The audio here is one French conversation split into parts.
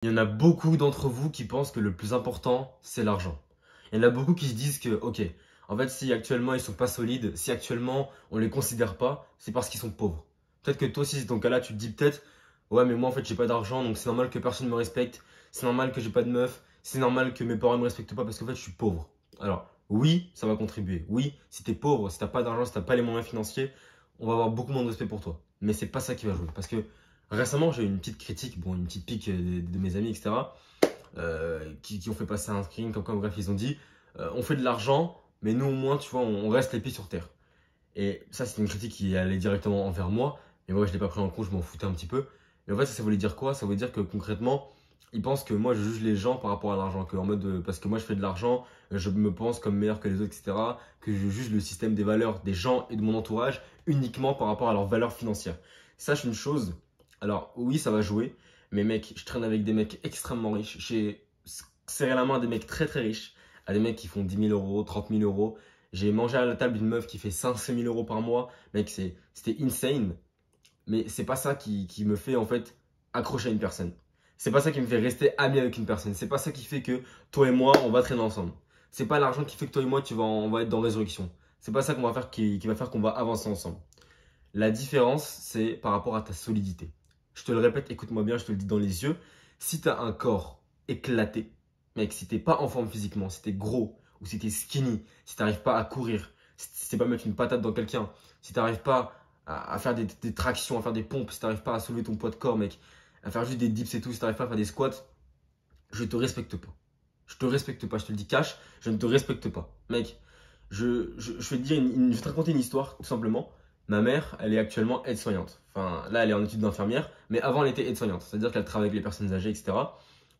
Il y en a beaucoup d'entre vous qui pensent que le plus important, c'est l'argent. Il y en a beaucoup qui se disent que, ok, en fait, si actuellement ils sont pas solides, si actuellement on les considère pas, c'est parce qu'ils sont pauvres. Peut-être que toi aussi, c'est ton cas-là, tu te dis peut-être, ouais, mais moi en fait, j'ai pas d'argent, donc c'est normal que personne me respecte, c'est normal que j'ai pas de meuf, c'est normal que mes parents me respectent pas parce qu'en fait, je suis pauvre. Alors, oui, ça va contribuer. Oui, si t'es pauvre, si t'as pas d'argent, si t'as pas les moyens financiers, on va avoir beaucoup moins de respect pour toi. Mais c'est pas ça qui va jouer. Parce que récemment, j'ai eu une petite critique, bon, une petite pique de mes amis, etc., qui ont fait passer un screen, comme quoi, bref, ils ont dit on fait de l'argent, mais nous, au moins, tu vois, on reste les pieds sur terre. Et ça, c'est une critique qui allait directement envers moi, mais moi, je l'ai pas pris en compte, je m'en foutais un petit peu. Mais en fait, ça voulait dire quoi? Ça voulait dire que concrètement, ils pensent que moi, je juge les gens par rapport à l'argent, que en mode, parce que moi, je fais de l'argent, je me pense comme meilleur que les autres, etc., que je juge le système des valeurs des gens et de mon entourage uniquement par rapport à leurs valeurs financières. Sache une chose, alors oui, ça va jouer, mais mec, je traîne avec des mecs extrêmement riches. J'ai serré la main à des mecs très très riches, à des mecs qui font 10 000 euros, 30 000 euros. J'ai mangé à la table d'une meuf qui fait 500 000 euros par mois. Mec, c'était insane. Mais c'est pas ça qui me fait en fait accrocher à une personne. C'est pas ça qui me fait rester ami avec une personne. C'est pas ça qui fait que toi et moi, on va traîner ensemble. C'est pas l'argent qui fait que toi et moi, on va être dans résurrection. C'est pas ça qu'on va faire qui va faire qu'on va avancer ensemble. La différence, c'est par rapport à ta solidité. Je te le répète, écoute-moi bien, je te le dis dans les yeux. Si tu as un corps éclaté, mec, si t'es pas en forme physiquement, si t'es gros ou si t'es skinny, si t'arrives pas à courir, si t'es pas mettre une patate dans quelqu'un, si t'arrives pas à faire des tractions, à faire des pompes, si t'arrives pas à soulever ton poids de corps, mec, à faire juste des dips et tout, si t'arrives pas à faire des squats, je te respecte pas. Je te respecte pas, je te le dis cash, je ne te respecte pas. Mec, je vais te dire je vais te raconter une histoire, tout simplement. Ma mère, elle est actuellement aide-soignante. Enfin, là, elle est en études d'infirmière, mais avant, elle était aide-soignante. C'est-à-dire qu'elle travaille avec les personnes âgées, etc.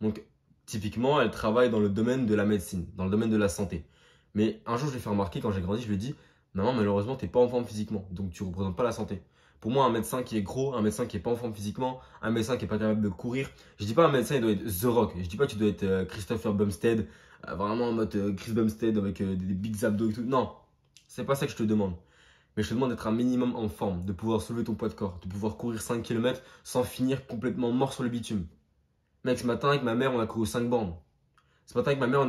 Donc, typiquement, elle travaille dans le domaine de la médecine, dans le domaine de la santé. Mais un jour, je lui ai fait remarquer, quand j'ai grandi, je lui ai dit, maman, malheureusement, t'es pas en forme physiquement, donc tu représentes pas la santé. Pour moi, un médecin qui est gros, un médecin qui est pas en forme physiquement, un médecin qui est pas capable de courir, je dis pas un médecin, il doit être The Rock. Je dis pas que tu dois être Christopher Bumstead, vraiment en mode Chris Bumstead avec des big abdos et tout. Non, c'est pas ça que je te demande. Mais je te demande d'être un minimum en forme, de pouvoir soulever ton poids de corps, de pouvoir courir 5 km sans finir complètement mort sur le bitume. Mec, ce matin avec ma mère, on a couru 5 bornes. Ce matin avec ma mère,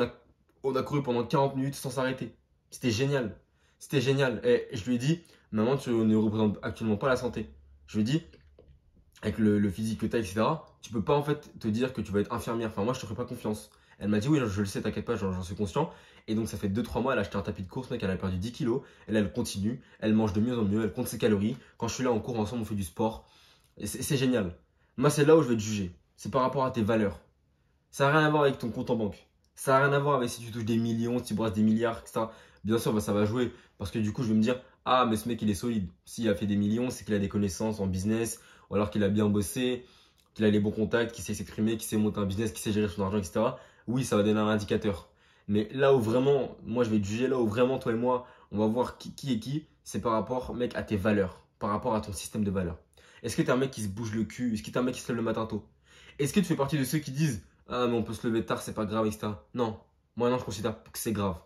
on a couru pendant 40 minutes sans s'arrêter. C'était génial. C'était génial. Et je lui ai dit, maman, tu ne représentes actuellement pas la santé. Je lui ai dit, avec le physique que tu as, etc., tu peux pas en fait te dire que tu vas être infirmière. Enfin, moi, je te ferai pas confiance. Elle m'a dit, oui, je le sais, t'inquiète pas, j'en suis conscient. Et donc, ça fait 2-3 mois, elle a acheté un tapis de course, mec, elle a perdu 10 kilos. Elle continue, elle mange de mieux en mieux, elle compte ses calories. Quand je suis là, on court ensemble, on fait du sport. Et c'est génial. Moi, c'est là où je vais te juger. C'est par rapport à tes valeurs. Ça n'a rien à voir avec ton compte en banque. Ça n'a rien à voir avec si tu touches des millions, si tu brasses des milliards, etc. Bien sûr, bah, ça va jouer. Parce que du coup, je vais me dire, ah, mais ce mec, il est solide. S'il a fait des millions, c'est qu'il a des connaissances en business, ou alors qu'il a bien bossé, qu'il a les bons contacts, qu'il sait s'exprimer, qu'il sait monter un business, qu'il sait gérer son argent, etc. Oui, ça va donner un indicateur. Mais là où vraiment, moi, je vais te juger, là où vraiment, toi et moi, on va voir qui est qui, c'est par rapport, mec, à tes valeurs, par rapport à ton système de valeurs. Est-ce que tu es un mec qui se bouge le cul? Est-ce que tu es un mec qui se lève le matin tôt? Est-ce que tu fais partie de ceux qui disent ah, mais on peut se lever tard, c'est pas grave, etc. Non, moi non, je considère que c'est grave.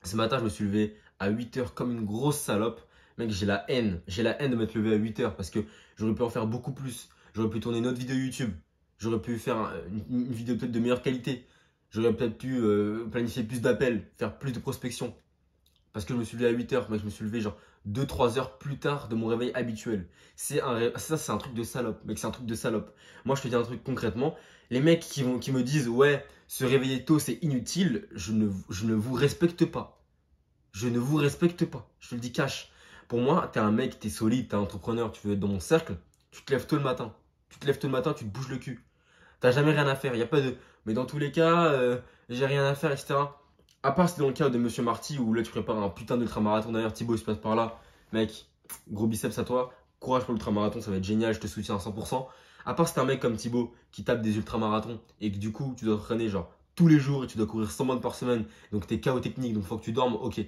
Ce matin, je me suis levé à 8 h comme une grosse salope. Mec, j'ai la haine. J'ai la haine de m'être levé à 8 h parce que j'aurais pu en faire beaucoup plus. J'aurais pu tourner une autre vidéo YouTube. J'aurais pu faire une vidéo peut-être de meilleure qualité. J'aurais peut-être pu planifier plus d'appels, faire plus de prospection. Parce que je me suis levé à 8 h, mais je me suis levé genre 2-3 heures plus tard de mon réveil habituel. Ça, c'est un truc de salope, mec, c'est un truc de salope. Moi, je te dis un truc concrètement. Les mecs qui me disent, ouais, se réveiller tôt, c'est inutile, je ne vous respecte pas. Je ne vous respecte pas. Je te le dis cash. Pour moi, t'es un mec, t'es solide, t'es un entrepreneur, tu veux être dans mon cercle, tu te lèves tôt le matin. Tu te lèves tôt le matin, tu te bouges le cul. T'as jamais rien à faire. Il y a pas de. Mais dans tous les cas, j'ai rien à faire, etc. À part si c'est dans le cas de Monsieur Marty où là tu prépares un putain d'ultramarathon. D'ailleurs, Thibaut il se passe par là. Mec, gros biceps à toi. Courage pour l'ultramarathon, ça va être génial. Je te soutiens à 100%. À part si t'es un mec comme Thibaut qui tape des ultramarathons et que du coup tu dois t'entraîner genre tous les jours et tu dois courir 100 bornes par semaine. Donc t'es KO technique, donc faut que tu dormes, ok.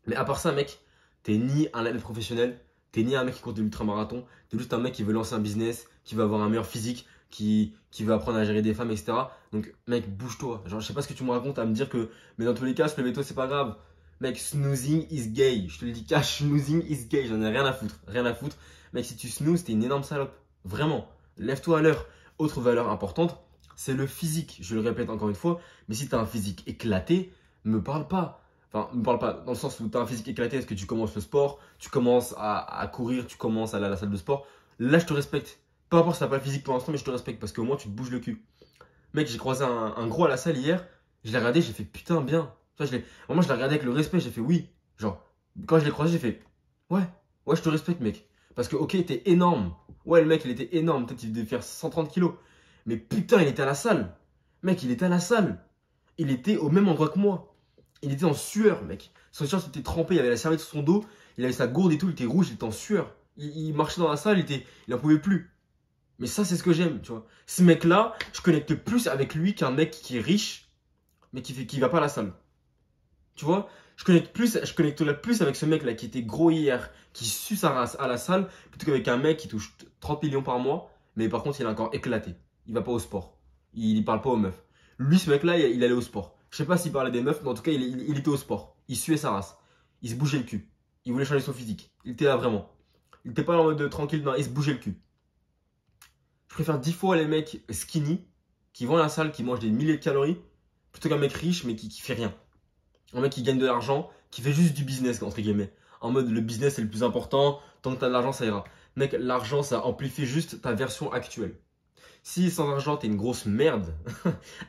Mais à part ça, mec, t'es ni un athlète professionnel, t'es ni un mec qui court de l'ultramarathon, t'es juste un mec qui veut lancer un business, qui veut avoir un meilleur physique, qui veut apprendre à gérer des femmes, etc. Donc, mec, bouge-toi. Genre, je sais pas ce que tu me racontes à me dire que, mais dans tous les cas, se lever tôt, c'est pas grave. Mec, snoozing is gay. Je te le dis cash, snoozing is gay. J'en ai rien à foutre. Rien à foutre. Mec, si tu snoozes, t'es une énorme salope. Vraiment. Lève-toi à l'heure. Autre valeur importante, c'est le physique. Je le répète encore une fois, mais si tu as un physique éclaté, me parle pas. Enfin, me parle pas dans le sens où tu as un physique éclaté, est-ce que tu commences le sport, tu commences à courir, tu commences à aller à la salle de sport. Là, je te respecte. Peu importe si tu n'as pas le physique pour l'instant, mais je te respecte parce qu'au moins tu te bouges le cul. Mec, j'ai croisé un gros à la salle hier, je l'ai regardé, j'ai fait putain, bien. Tu vois, vraiment, je l'ai regardé avec le respect, j'ai fait oui. Genre, quand je l'ai croisé, j'ai fait ouais, ouais, je te respecte, mec. Parce que, ok, t'es énorme. Ouais, le mec, il était énorme. Peut-être qu'il devait faire 130 kilos. Mais putain, il était à la salle. Mec, il était à la salle. Il était au même endroit que moi. Il était en sueur, mec. Son t-shirt était trempé, il avait la serviette sur son dos. Il avait sa gourde et tout, il était rouge, il était en sueur. Il marchait dans la salle, il en pouvait plus. Mais ça, c'est ce que j'aime, tu vois. Ce mec-là, je connecte plus avec lui qu'un mec qui est riche, mais qui va pas à la salle. Tu vois, je connecte plus avec ce mec-là qui était gros hier, qui sue sa race à la salle, plutôt qu'avec un mec qui touche 30 millions par mois, mais par contre, il est encore éclaté. Il va pas au sport. Il parle pas aux meufs. Lui, ce mec-là, il allait au sport. Je sais pas s'il parlait des meufs, mais en tout cas, il était au sport. Il suait sa race. Il se bougeait le cul. Il voulait changer son physique. Il était là vraiment. Il était pas en mode tranquille, non, il se bougeait le cul. Je préfère 10 fois les mecs skinny, qui vont à la salle, qui mangent des milliers de calories, plutôt qu'un mec riche, mais qui fait rien. Un mec qui gagne de l'argent, qui fait juste du business, entre guillemets. En mode, le business c'est le plus important, tant que tu as de l'argent, ça ira. Mec, l'argent, ça amplifie juste ta version actuelle. Si sans argent, t'es une grosse merde,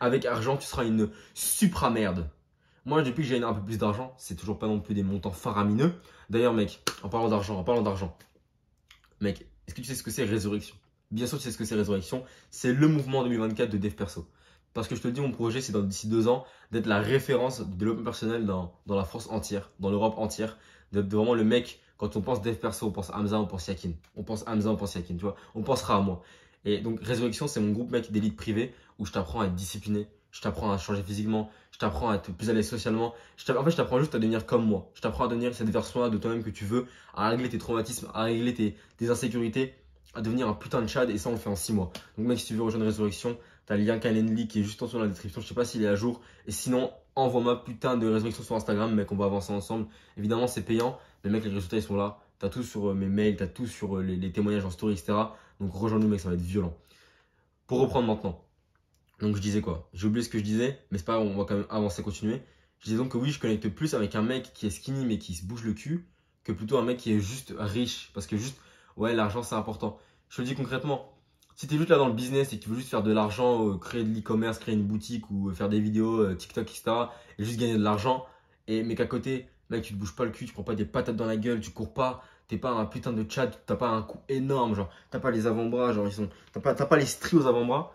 avec argent, tu seras une supra-merde. Moi, depuis que j'ai un peu plus d'argent, c'est toujours pas non plus des montants faramineux. D'ailleurs, mec, en parlant d'argent, mec, est-ce que tu sais ce que c'est Résurrection? Bien sûr, tu sais ce que c'est Résurrection. C'est le mouvement 2024 de Dev Perso. Parce que je te le dis, mon projet, c'est d'ici 2 ans, d'être la référence de développement personnel dans la France entière, dans l'Europe entière. D'être vraiment le mec, quand on pense Dev Perso, on pense Hamza, on pense Yakin. On pense Hamza, on pense Yakin, tu vois. On pensera à moi. Et donc, Résurrection, c'est mon groupe, mec, d'élite privée, où je t'apprends à être discipliné, je t'apprends à changer physiquement, je t'apprends à être plus à l'aise socialement. En fait, je t'apprends juste à devenir comme moi. Je t'apprends à devenir cette version-là de toi-même que tu veux, à régler tes traumatismes, à régler tes insécurités, à devenir un putain de Chad, et ça, on le fait en 6 mois. Donc, mec, si tu veux rejoindre Résurrection, t'as le lien Calendly qui est juste en dessous dans la description. Je sais pas s'il est à jour. Et sinon, envoie-moi putain de Résurrection sur Instagram, mec, on va avancer ensemble. Évidemment, c'est payant, mais mec, les résultats, ils sont là. T'as tout sur mes mails, t'as tout sur les témoignages en story, etc. Donc, rejoins-nous, mec, ça va être violent. Pour reprendre maintenant. Donc, je disais quoi? J'ai oublié ce que je disais, mais c'est pas grave, on va quand même avancer, continuer. Je disais donc que oui, je connecte plus avec un mec qui est skinny, mais qui se bouge le cul, que plutôt un mec qui est juste riche. Parce que juste, ouais, l'argent, c'est important. Je te le dis concrètement. Si tu es juste là dans le business et que tu veux juste faire de l'argent, créer de l'e-commerce, créer une boutique ou faire des vidéos TikTok, etc. et juste gagner de l'argent, mais qu'à côté, mec, tu te bouges pas le cul, tu prends pas des patates dans la gueule, tu cours pas, t'es pas un putain de tchad, t'as pas un cou énorme, genre, t'as pas les avant-bras, genre, t'as pas les stries aux avant-bras,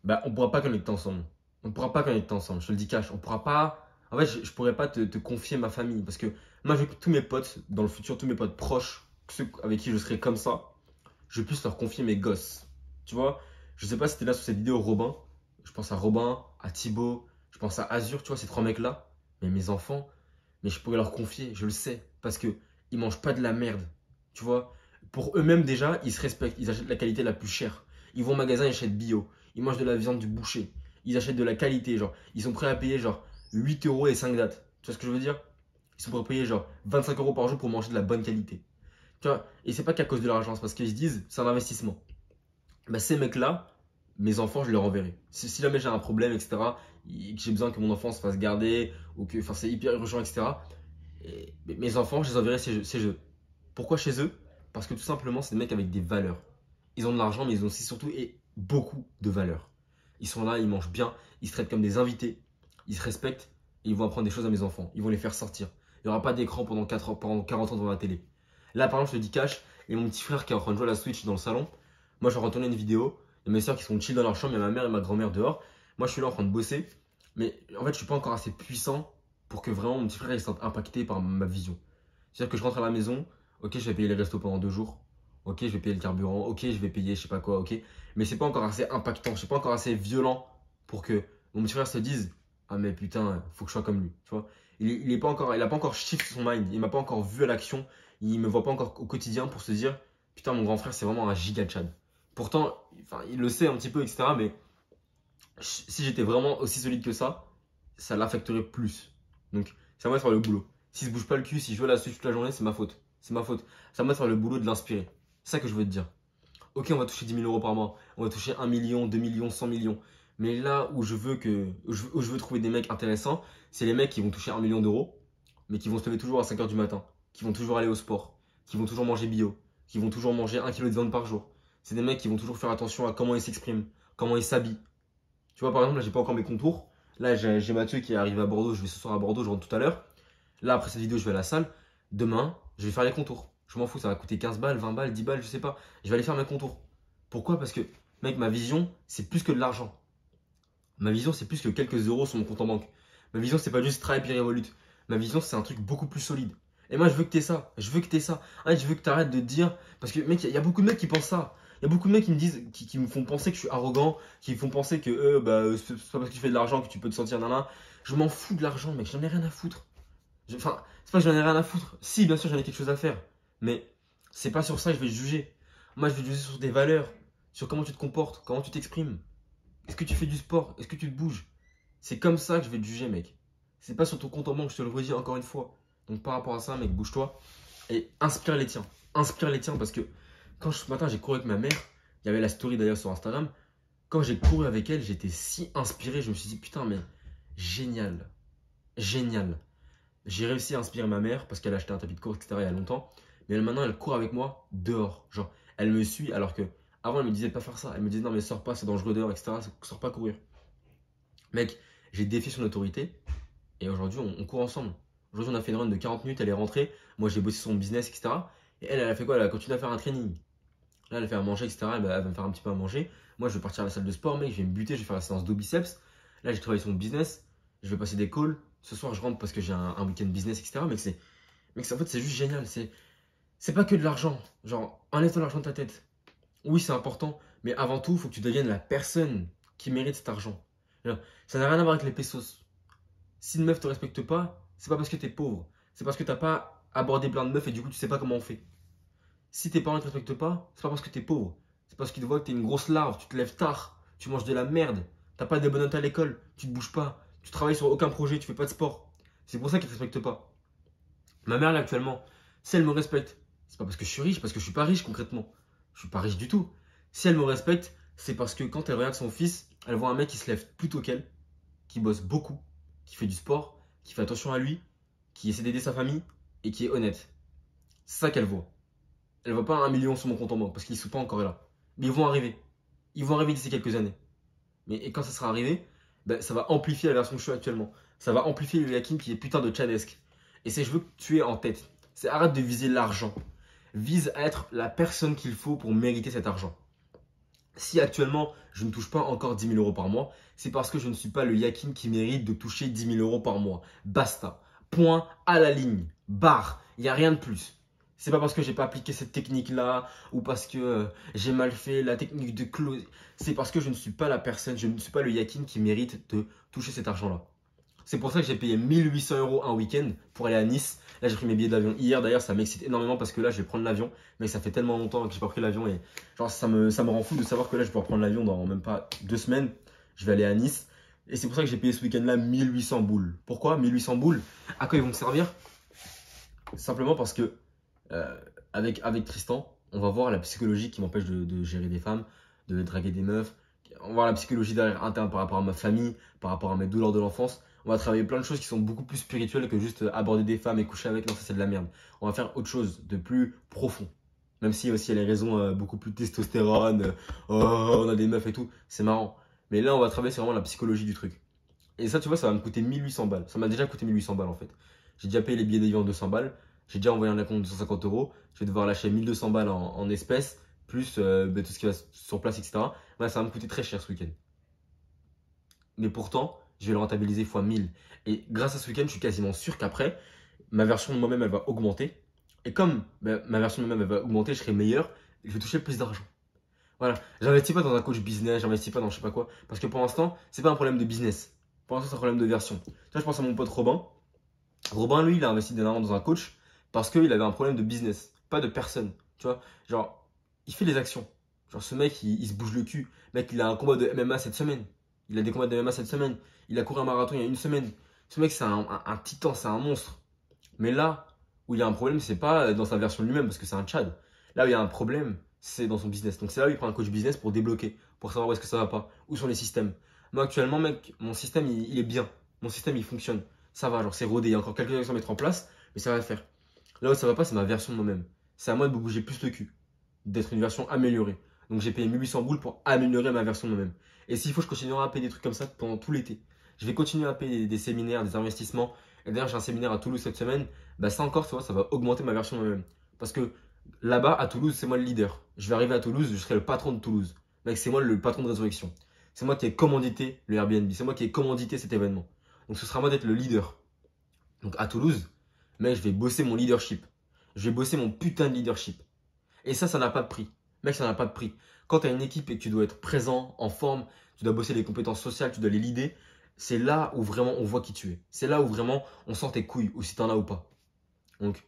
bah, on pourra pas connecter ensemble. On pourra pas connecter ensemble, je te le dis cash, on pourra pas. En fait, je pourrais pas te confier ma famille parce que moi, je veux que tous mes potes, dans le futur, tous mes potes proches, ceux avec qui je serai comme ça, je puisse leur confier mes gosses. Tu vois, je sais pas si t'es là sur cette vidéo, Robin. Je pense à Robin, à Thibaut, je pense à Azur, tu vois, ces 3 mecs-là. Mais mes enfants, mais je pourrais leur confier, je le sais. Parce que ils mangent pas de la merde. Tu vois, pour eux-mêmes déjà, ils se respectent. Ils achètent la qualité la plus chère. Ils vont au magasin, ils achètent bio. Ils mangent de la viande du boucher. Ils achètent de la qualité, genre. Ils sont prêts à payer genre 8 euros et 5 dates. Tu vois ce que je veux dire? Ils sont prêts à payer genre 25 euros par jour pour manger de la bonne qualité. Tu vois, et c'est pas qu'à cause de l'argent, c'est parce qu'ils se disent c'est un investissement. Bah, ces mecs-là, mes enfants, je leur enverrai. Si jamais j'ai un problème, etc., et que j'ai besoin que mon enfant se fasse garder, ou que c'est hyper urgent, etc., mes enfants, je les enverrai chez eux. Pourquoi chez eux? Parce que tout simplement, c'est des mecs avec des valeurs. Ils ont de l'argent, mais ils ont aussi surtout beaucoup de valeurs. Ils sont là, ils mangent bien, ils se traitent comme des invités, ils se respectent, et ils vont apprendre des choses à mes enfants. Ils vont les faire sortir. Il n'y aura pas d'écran pendant 40 ans devant la télé. Là, par exemple, je te dis cash, et mon petit frère qui est en train de jouer à la Switch dans le salon. Moi, je vais retourner une vidéo. Il y a mes soeurs qui sont chill dans leur chambre, il y a ma mère et ma grand-mère dehors. Moi, je suis là en train de bosser. Mais en fait, je suis pas encore assez puissant pour que vraiment mon petit frère il se sente impacté par ma vision. C'est-à-dire que je rentre à la maison, ok, je vais payer les restos pendant 2 jours. Ok, je vais payer le carburant. Ok, je vais payer je sais pas quoi, ok. Mais c'est pas encore assez impactant, c'est pas encore assez violent pour que mon petit frère se dise ah, mais putain, faut que je sois comme lui. Tu vois, il a pas encore shift son mind, il m'a pas encore vu à l'action. Il me voit pas encore au quotidien pour se dire putain, mon grand frère c'est vraiment un giga Tchad. Pourtant, enfin, il le sait un petit peu, etc. Mais si j'étais vraiment aussi solide que ça l'affecterait plus. Donc, c'est à moi de faire le boulot. S'il se bouge pas le cul, si je joue à la Switch toute la journée, c'est ma faute. C'est ma faute. C'est à moi de faire le boulot de l'inspirer. C'est ça que je veux te dire. Ok, on va toucher 10 000 euros par mois. On va toucher 1 million, 2 millions, 100 millions. Mais là où je veux trouver des mecs intéressants, c'est les mecs qui vont toucher 1 million d'euros, mais qui vont se lever toujours à 5 heures du matin, qui vont toujours aller au sport, qui vont toujours manger bio, qui vont toujours manger 1 kilo de viande par jour. C'est des mecs qui vont toujours faire attention à comment ils s'expriment, comment ils s'habillent. Tu vois, par exemple, là, j'ai pas encore mes contours. Là, j'ai Mathieu qui est arrivé à Bordeaux. Je vais ce soir à Bordeaux, je rentre tout à l'heure. Là, après cette vidéo, je vais à la salle. Demain, je vais faire les contours. Je m'en fous, ça va coûter 15 balles, 20 balles, 10 balles, je sais pas. Je vais aller faire mes contours. Pourquoi? Parce que, mec, ma vision, c'est plus que de l'argent. Ma vision, c'est plus que quelques euros sur mon compte en banque. Ma vision, c'est pas juste Stripe et Revolut. Ma vision, c'est un truc beaucoup plus solide. Et moi, je veux que t'aies ça. Je veux que t'aies ça. En fait, je veux que t'arrêtes de te dire. Parce que, mec, il y a beaucoup de mecs qui pensent ça. Il y a beaucoup de mecs qui me disent, qui me font penser que je suis arrogant, qui me font penser que c'est pas parce que tu fais de l'argent que tu peux te sentir nana. Je m'en fous de l'argent, mec. J'en ai rien à foutre. Enfin, c'est pas que j'en ai rien à foutre. Si, bien sûr, j'en ai quelque chose à faire. Mais c'est pas sur ça que je vais te juger. Moi, je vais te juger sur des valeurs, sur comment tu te comportes, comment tu t'exprimes. Est-ce que tu fais du sport? Est-ce que tu te bouges? C'est comme ça que je vais te juger, mec. C'est pas sur ton compte en banque, je te le redis encore une fois. Donc par rapport à ça, mec, bouge-toi et inspire les tiens. Inspire les tiens parce que quand ce matin j'ai couru avec ma mère, il y avait la story d'ailleurs sur Instagram. Quand j'ai couru avec elle, j'étais si inspiré, je me suis dit putain, mais génial, génial. J'ai réussi à inspirer ma mère parce qu'elle a acheté un tapis de course, etc. il y a longtemps. Mais elle, maintenant, elle court avec moi dehors. Genre, elle me suit alors que avant elle me disait de pas faire ça. Elle me disait non, mais sors pas, c'est dangereux dehors, etc. Sors pas courir. Mec, j'ai défié son autorité et aujourd'hui, on court ensemble. Aujourd'hui, on a fait une run de 40 minutes, elle est rentrée. Moi, j'ai bossé son business, etc. Et elle a fait quoi? Elle a continué à faire un training. Là, elle a fait à manger, etc. Elle va me faire un petit peu à manger. Moi, je vais partir à la salle de sport, mec. Je vais me buter, je vais faire la séance d'eau biceps. Là, j'ai travaillé sur mon business. Je vais passer des calls. Ce soir, je rentre parce que j'ai un week-end business, etc. En fait, c'est juste génial. C'est pas que de l'argent. Genre, enlève-toi l'argent de ta tête. Oui, c'est important. Mais avant tout, il faut que tu deviennes la personne qui mérite cet argent. Alors, ça n'a rien à voir avec les pesos. Si une meuf te respecte pas, c'est pas parce que t'es pauvre. C'est parce que t'as pas abordé plein de meufs et du coup, tu sais pas comment on fait. Si tes parents ne te respectent pas, c'est pas parce que t'es pauvre. C'est parce qu'ils te voient que t'es une grosse larve, tu te lèves tard, tu manges de la merde, t'as pas de bonnes notes à l'école, tu te bouges pas, tu travailles sur aucun projet, tu fais pas de sport. C'est pour ça qu'ils te respectent pas. Ma mère, là, actuellement, si elle me respecte, c'est pas parce que je suis riche, parce que je suis pas riche concrètement. Je suis pas riche du tout. Si elle me respecte, c'est parce que quand elle regarde son fils, elle voit un mec qui se lève plus tôt qu'elle, qui bosse beaucoup, qui fait du sport, qui fait attention à lui, qui essaie d'aider sa famille et qui est honnête. C'est ça qu'elle voit. Elle voit pas 1 million sur mon compte en banque parce qu'ils ne sont pas encore là. Mais ils vont arriver. Ils vont arriver d'ici quelques années. Et quand ça sera arrivé, ben, ça va amplifier la version que je suis actuellement. Ça va amplifier le Yakin qui est putain de tchadesque. Et c'est je veux que tu aies en tête. C'est arrête de viser l'argent. Vise à être la personne qu'il faut pour mériter cet argent. Si actuellement je ne touche pas encore 10 000 euros par mois, c'est parce que je ne suis pas le Yakin qui mérite de toucher 10 000 euros par mois. Basta. Point à la ligne. Barre. Il n'y a rien de plus. C'est pas parce que j'ai pas appliqué cette technique-là ou parce que j'ai mal fait la technique de close. C'est parce que je ne suis pas la personne, je ne suis pas le Yakin qui mérite de toucher cet argent-là. C'est pour ça que j'ai payé 1800 euros un week-end pour aller à Nice. Là, j'ai pris mes billets d'avion hier. D'ailleurs, ça m'excite énormément parce que là, je vais prendre l'avion. Mais ça fait tellement longtemps que j'ai pas pris l'avion et genre, ça me rend fou de savoir que là, je vais pouvoir prendre l'avion dans même pas 2 semaines. Je vais aller à Nice. Et c'est pour ça que j'ai payé ce week-end-là 1800 boules. Pourquoi 1800 boules? À quoi ils vont me servir? Simplement parce que avec Tristan, on va voir la psychologie qui m'empêche de gérer des femmes, de draguer des meufs. On va voir la psychologie derrière interne par rapport à ma famille, par rapport à mes douleurs de l'enfance. On va travailler plein de choses qui sont beaucoup plus spirituelles que juste aborder des femmes et coucher avec. Non, ça c'est de la merde. On va faire autre chose de plus profond. Même si aussi il y a les raisons beaucoup plus testostérone, oh, on a des meufs et tout, c'est marrant. Mais là, on va travailler sur vraiment la psychologie du truc. Et ça, tu vois, ça va me coûter 1800 balles. Ça m'a déjà coûté 1800 balles en fait. J'ai déjà payé les billets d'avion 200 balles. J'ai déjà envoyé un acompte de 250 euros. Je vais devoir lâcher 1200 balles en espèces, plus tout ce qui va sur place, etc. Là, ça va me coûter très cher ce week-end. Mais pourtant, je vais le rentabiliser fois 1000. Et grâce à ce week-end, je suis quasiment sûr qu'après, ma version de moi-même, elle va augmenter. Et comme ma version de moi-même, elle va augmenter, je serai meilleur. Je vais toucher plus d'argent. Voilà. J'investis pas dans un coach business, j'investis pas dans je sais pas quoi. Parce que pour l'instant, c'est pas un problème de business. Pour l'instant, c'est un problème de version. Tu vois, je pense à mon pote Robin. Robin, lui, il a investi dernièrement dans un coach parce qu'il avait un problème de business, pas de personne. Tu vois, genre, il fait les actions. Genre, ce mec, il se bouge le cul. Mec, il a un combat de MMA cette semaine. Il a des combats de MMA cette semaine. Il a couru un marathon il y a une semaine. Ce mec, c'est un titan, c'est un monstre. Mais là où il y a un problème, c'est pas dans sa version de lui-même parce que c'est un Tchad. Là où il y a un problème, c'est dans son business. Donc c'est là où il prend un coach business pour débloquer, pour savoir où est-ce que ça va pas, où sont les systèmes. Moi actuellement, mec, mon système il est bien. Mon système il fonctionne. Ça va, genre c'est rodé. Il y a encore quelques actions à mettre en place, mais ça va le faire. Là où ça va pas, c'est ma version de moi-même. C'est à moi de bouger plus le cul, d'être une version améliorée. Donc j'ai payé 1800 boules pour améliorer ma version de moi-même. Et s'il faut, je continuerai à payer des trucs comme ça pendant tout l'été. Je vais continuer à payer des séminaires, des investissements. Et d'ailleurs, j'ai un séminaire à Toulouse cette semaine. Bah ça encore, tu vois, ça va augmenter ma version de moi-même. Parce que là-bas, à Toulouse, c'est moi le leader. Je vais arriver à Toulouse, je serai le patron de Toulouse. Mec, c'est moi le patron de Résurrection. C'est moi qui ai commandité le Airbnb. C'est moi qui ai commandité cet événement. Donc ce sera à moi d'être le leader. Donc à Toulouse, mec, je vais bosser mon leadership. Je vais bosser mon putain de leadership. Et ça n'a pas de prix. Mec, ça n'a pas de prix. Quand tu as une équipe et que tu dois être présent, en forme, tu dois bosser les compétences sociales, tu dois les leader, c'est là où vraiment on voit qui tu es. C'est là où vraiment on sent tes couilles, ou si tu en as ou pas. Donc,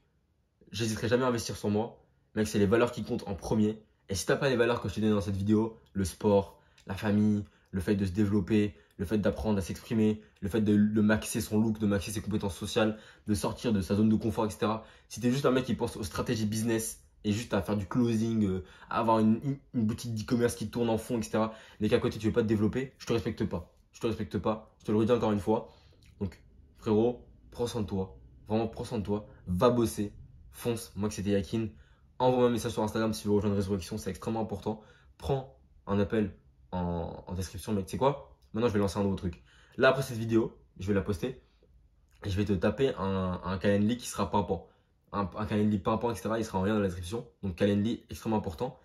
j'hésiterai jamais à investir sur moi. Mec, c'est les valeurs qui comptent en premier. Et si tu n'as pas les valeurs que je t'ai données dans cette vidéo, le sport, la famille, le fait de se développer, le fait d'apprendre à s'exprimer, le fait de maxer son look, de maxer ses compétences sociales, de sortir de sa zone de confort, etc. Si tu es juste un mec qui pense aux stratégies business et juste à faire du closing, à avoir une boutique d'e-commerce qui tourne en fond, etc. mais qu'à côté tu veux pas te développer, je te respecte pas. Je te respecte pas. Je te le redis encore une fois. Donc, frérot, prends soin de toi. Vraiment, prends soin de toi. Va bosser. Fonce. Moi, que c'était Yakin. Envoie-moi un message sur Instagram si tu veux rejoindre Résurrection. C'est extrêmement important. Prends un appel en description, mec. Tu sais quoi? Maintenant, je vais lancer un nouveau truc. Là, après cette vidéo, je vais la poster. Et je vais te taper un Calendly qui sera pimpant. Un Calendly pimpant, etc. Il sera en lien dans la description. Donc, Calendly, extrêmement important.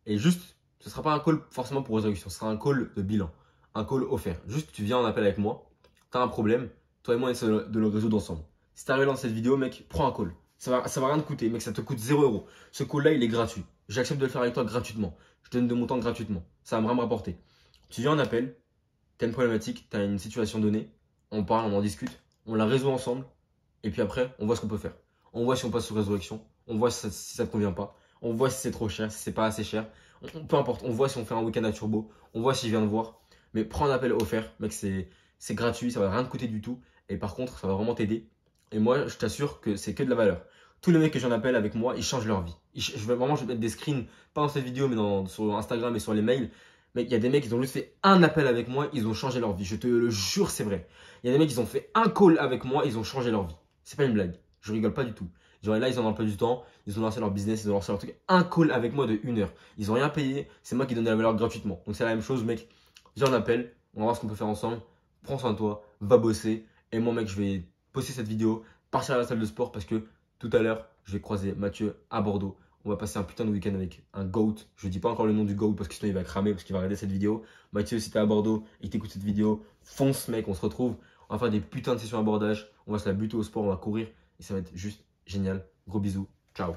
Et juste, ce ne sera pas un call forcément pour Résurrection. Ce sera un call de bilan. Un call offert. Juste, tu viens en appel avec moi. Tu as un problème. Toi et moi, on essaie de le résoudre ensemble. Si tu arrivé dans cette vidéo, mec, prends un call. Ça va rien te coûter, mec, ça te coûte 0 €. Ce call-là, il est gratuit. J'accepte de le faire avec toi gratuitement. Je te donne de mon temps gratuitement. Ça va me rapporter. Tu viens en appel, tu as une problématique, tu as une situation donnée, on parle, on en discute, on la résout ensemble, et puis après, on voit ce qu'on peut faire. On voit si on passe sur Résurrection, on voit si ça te convient pas, on voit si c'est trop cher, si c'est pas assez cher, peu importe, on voit si on fait un week-end à Turbo, on voit si je viens de voir, mais prends un appel offert, mec, c'est gratuit, ça va rien te coûter du tout, et par contre, ça va vraiment t'aider. Et moi, je t'assure que c'est que de la valeur. Tous les mecs que j'en appelle avec moi, ils changent leur vie. Je vais mettre des screens, pas dans cette vidéo, mais sur Instagram et sur les mails. Mais il y a des mecs, ils ont juste fait un appel avec moi, ils ont changé leur vie. Je te le jure, c'est vrai. Il y a des mecs, ils ont fait un call avec moi, ils ont changé leur vie. C'est pas une blague. Je rigole pas du tout. Genre là, ils en ont pas du temps, ils ont lancé leur business, ils ont lancé leur truc. Un call avec moi de 1 heure. Ils ont rien payé, c'est moi qui donne la valeur gratuitement. Donc c'est la même chose, mec. Viens en appel, on va voir ce qu'on peut faire ensemble. Prends soin de toi, va bosser. Et moi, mec, je vais poster cette vidéo, partir à la salle de sport parce que tout à l'heure, je vais croiser Mathieu à Bordeaux. On va passer un putain de week-end avec un GOAT. Je dis pas encore le nom du GOAT parce que sinon il va cramer, parce qu'il va regarder cette vidéo. Mathieu, si t'es à Bordeaux et que t'écoutes cette vidéo, fonce mec, on se retrouve. On va faire des putains de sessions abordage. On va se la buter au sport, on va courir. Et ça va être juste génial. Gros bisous. Ciao.